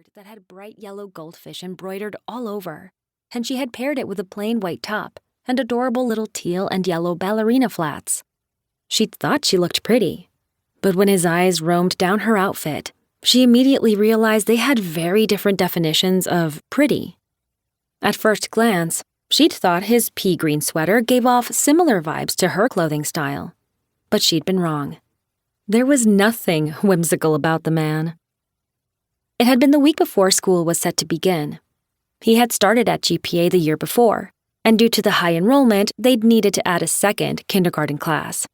skirt that had bright yellow goldfish embroidered all over, and she had paired it with a plain white top and adorable little teal and yellow ballerina flats. She thought she looked pretty, but when his eyes roamed down her outfit, she immediately realized they had very different definitions of pretty. At first glance, she'd thought his pea green sweater gave off similar vibes to her clothing style, but she'd been wrong. There was nothing whimsical about the man. It had been the week before school was set to begin. He had started at GPA the year before, and due to the high enrollment, they'd needed to add a second kindergarten class.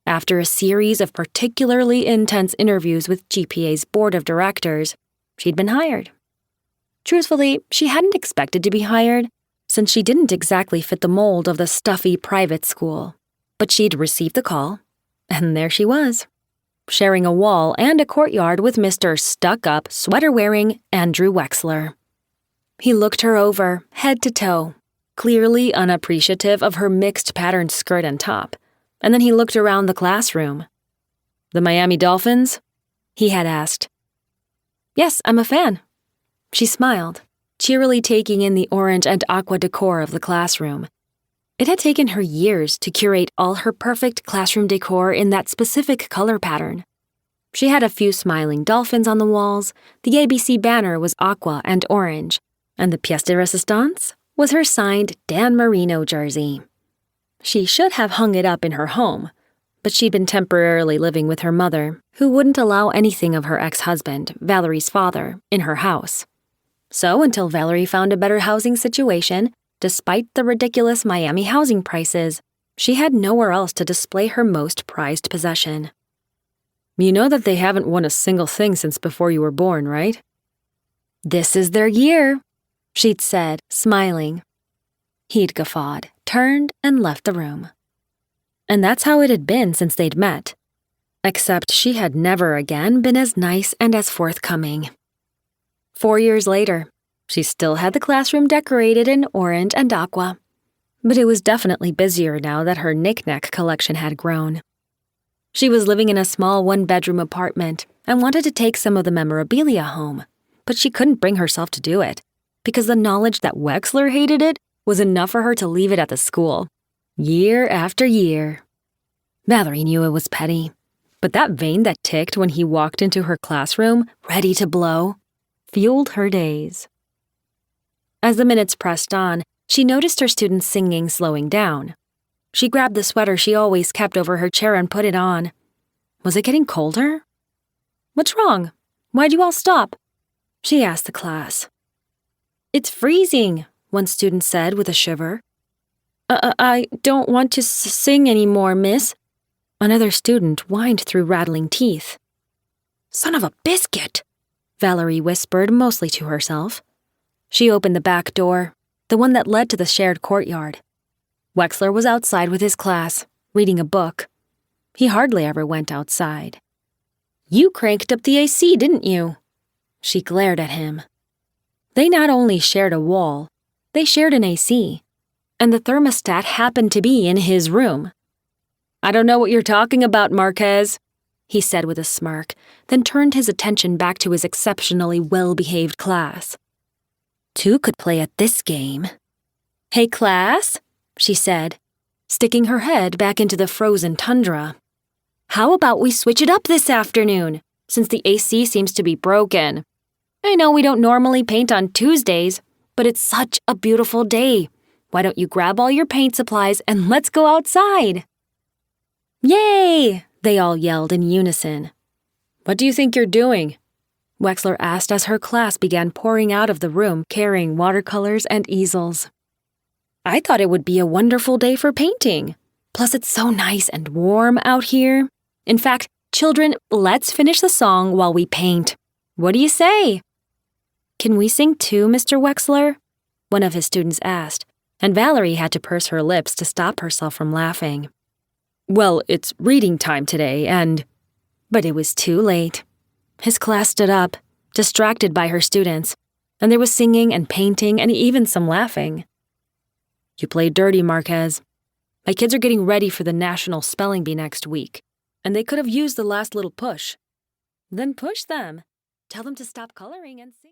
After a series of particularly intense interviews with GPA's board of directors, she'd been hired. Truthfully, she hadn't expected to be hired, since she didn't exactly fit the mold of the stuffy private school. But she'd received the call, and there she was, sharing a wall and a courtyard with Mr. Stuck-Up, sweater-wearing Andrew Wexler. He looked her over, head to toe, clearly unappreciative of her mixed-patterned skirt and top, and then he looked around the classroom. "The Miami Dolphins?" he had asked. "Yes, I'm a fan." She smiled, cheerily taking in the orange and aqua decor of the classroom. It had taken her years to curate all her perfect classroom decor in that specific color pattern. She had a few smiling dolphins on the walls, the ABC banner was aqua and orange, and the pièce de résistance was her signed Dan Marino jersey. She should have hung it up in her home, but she'd been temporarily living with her mother, who wouldn't allow anything of her ex-husband, Valerie's father, in her house. So until Valerie found a better housing situation, despite the ridiculous Miami housing prices, she had nowhere else to display her most prized possession. "You know that they haven't won a single thing since before you were born, right?" "This is their year," she'd said, smiling. He'd guffawed, turned, and left the room. And that's how it had been since they'd met. Except she had never again been as nice and as forthcoming. 4 years later, she still had the classroom decorated in orange and aqua, but it was definitely busier now that her knick-knack collection had grown. She was living in a small one-bedroom apartment and wanted to take some of the memorabilia home, but she couldn't bring herself to do it, because the knowledge that Wexler hated it was enough for her to leave it at the school, year after year. Valerie knew it was petty, but that vein that ticked when he walked into her classroom, ready to blow, fueled her days. As the minutes pressed on, she noticed her students singing slowing down. She grabbed the sweater she always kept over her chair and put it on. Was it getting colder? "What's wrong? Why'd you all stop?" she asked the class. "It's freezing," one student said with a shiver. I don't want to sing anymore, miss," another student whined through rattling teeth. "Son of a biscuit," Valerie whispered mostly to herself. She opened the back door, the one that led to the shared courtyard. Wexler was outside with his class, reading a book. He hardly ever went outside. "You cranked up the AC, didn't you?" She glared at him. They not only shared a wall, they shared an AC, and the thermostat happened to be in his room. "I don't know what you're talking about, Marquez," he said with a smirk, then turned his attention back to his exceptionally well-behaved class. Two could play at this game. "Hey, class," she said, sticking her head back into the frozen tundra. "How about we switch it up this afternoon, since the AC seems to be broken? I know we don't normally paint on Tuesdays, but it's such a beautiful day. Why don't you grab all your paint supplies and let's go outside?" "Yay!" they all yelled in unison. "What do you think you're doing?" Wexler asked as her class began pouring out of the room carrying watercolors and easels. "I thought it would be a wonderful day for painting. Plus it's so nice and warm out here. In fact, children, let's finish the song while we paint. What do you say?" "Can we sing too, Mr. Wexler?" one of his students asked, and Valerie had to purse her lips to stop herself from laughing. "Well, it's reading time today, and—" But it was too late. His class stood up, distracted by her students, and there was singing and painting and even some laughing. "You played dirty, Marquez. My kids are getting ready for the National Spelling Bee next week, and they could have used the last little push." "Then push them. Tell them to stop coloring and sing."